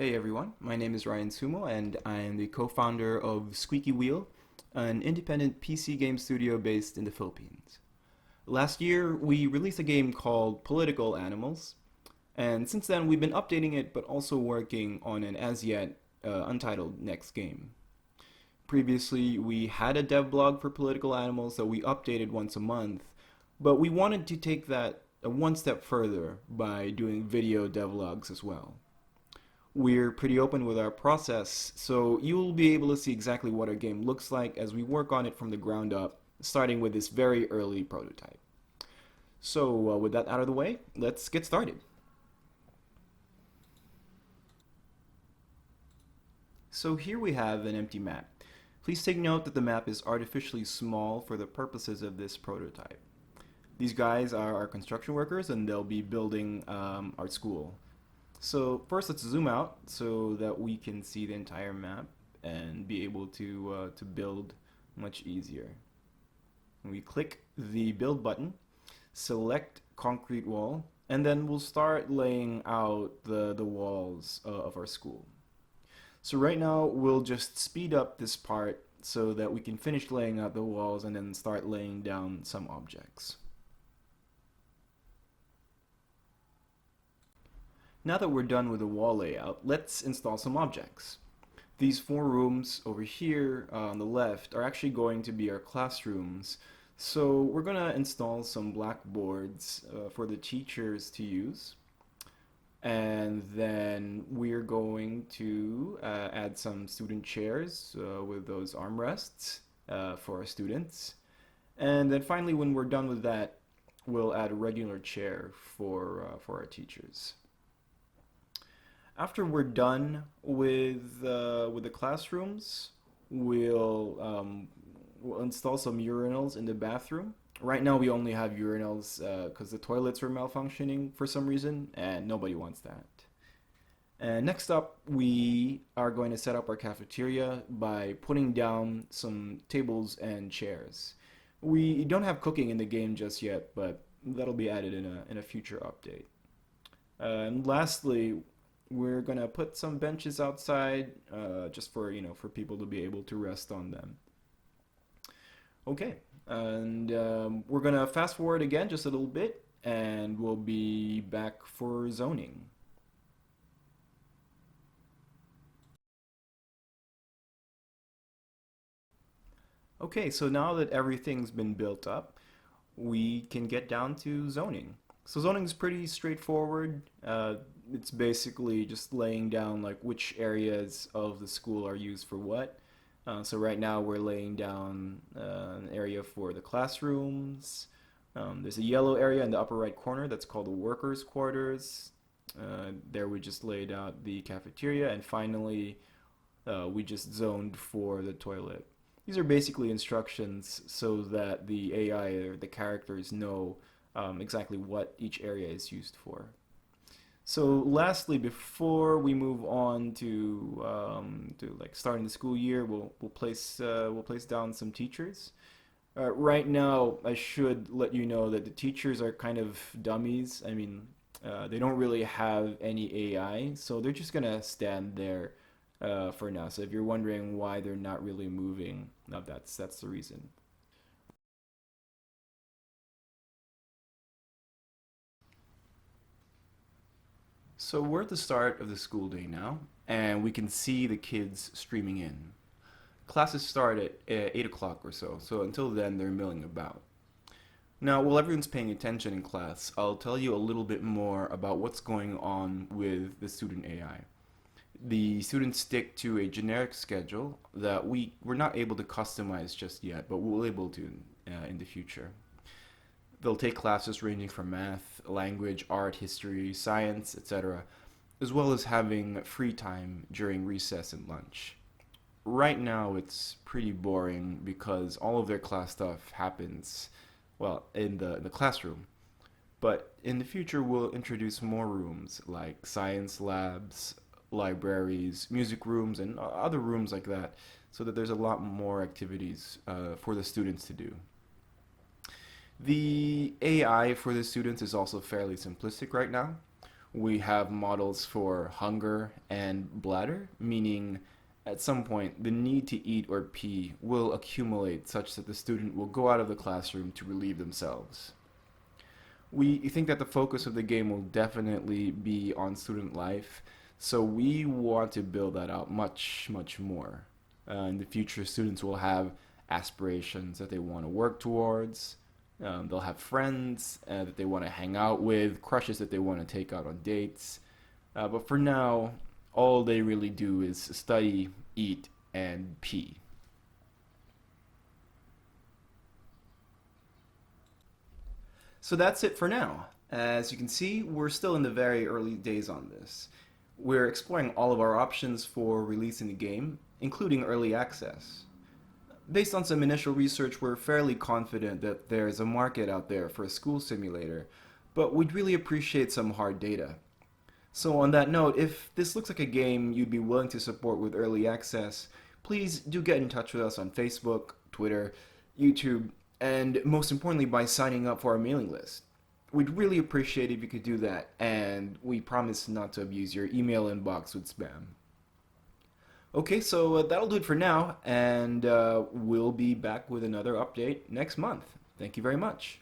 Hey everyone, my name is Ryan Sumo and I am the co-founder of Squeaky Wheel, an independent PC game studio based in the Philippines. Last year, we released a game called Political Animals, and since then we've been updating it but also working on an as yet untitled next game. Previously, we had a devlog for Political Animals that we updated once a month, but we wanted to take that one step further by doing video devlogs as well. We're pretty open with our process, so you'll be able to see exactly what our game looks like as we work on it from the ground up, starting with this very early prototype. So, with that out of the way, let's get started. So here we have an empty map. Please take note that the map is artificially small for the purposes of this prototype. These guys are our construction workers and they'll be building our school. So first let's zoom out so that we can see the entire map and be able to build much easier. We click the build button, select concrete wall, and then we'll start laying out the walls of our school. So right now we'll just speed up this part so that we can finish laying out the walls and then start laying down some objects. Now that we're done with the wall layout, let's install some objects. These four rooms over here on the left are actually going to be our classrooms. So we're going to install some blackboards for the teachers to use. And then we're going to add some student chairs with those armrests for our students. And then finally, when we're done with that, we'll add a regular chair for our teachers. After we're done with the classrooms, we'll install some urinals in the bathroom. Right now, we only have urinals because the toilets are malfunctioning for some reason, and nobody wants that. And next up, we are going to set up our cafeteria by putting down some tables and chairs. We don't have cooking in the game just yet, but that'll be added in a future update. And lastly, we're gonna put some benches outside, just for people to be able to rest on them. Okay, and we're gonna fast forward again just a little bit, and we'll be back for zoning. Okay, so now that everything's been built up, we can get down to zoning. So zoning is pretty straightforward. It's basically just laying down like which areas of the school are used for what. So right now we're laying down an area for the classrooms. There's a yellow area in the upper right corner that's called the workers' quarters. There we just laid out the cafeteria, and finally we just zoned for the toilet. These are basically instructions so that the AI or the characters know exactly what each area is used for. So lastly, before we move on to like starting the school year, we'll place down some teachers. Right now, I should let you know that the teachers are kind of dummies. I mean, they don't really have any AI, so they're just gonna stand there for now. So if you're wondering why they're not really moving, no, that's the reason. So we're at the start of the school day now, and we can see the kids streaming in. Classes start at 8 o'clock or so, so until then they're milling about. Now, while everyone's paying attention in class, I'll tell you a little bit more about what's going on with the student AI. The students stick to a generic schedule that we're not able to customize just yet, but we'll be able to in the future. They'll take classes ranging from math, language, art, history, science, etc., as well as having free time during recess and lunch. Right now, it's pretty boring because all of their class stuff happens, well, in the classroom. But in the future, we'll introduce more rooms like science labs, libraries, music rooms, and other rooms like that, so that there's a lot more activities for the students to do. The AI for the students is also fairly simplistic right now. We have models for hunger and bladder, meaning at some point the need to eat or pee will accumulate such that the student will go out of the classroom to relieve themselves. We think that the focus of the game will definitely be on student life, so we want to build that out much, much more. In the future, students will have aspirations that they want to work towards. They'll have friends that they want to hang out with, crushes that they want to take out on dates. But for now, all they really do is study, eat, and pee. So that's it for now. As you can see, we're still in the very early days on this. We're exploring all of our options for releasing the game, including early access. Based on some initial research, we're fairly confident that there's a market out there for a school simulator, but we'd really appreciate some hard data. So on that note, if this looks like a game you'd be willing to support with early access, please do get in touch with us on Facebook, Twitter, YouTube, and most importantly by signing up for our mailing list. We'd really appreciate it if you could do that, and we promise not to abuse your email inbox with spam. Okay, so that'll do it for now, and we'll be back with another update next month. Thank you very much.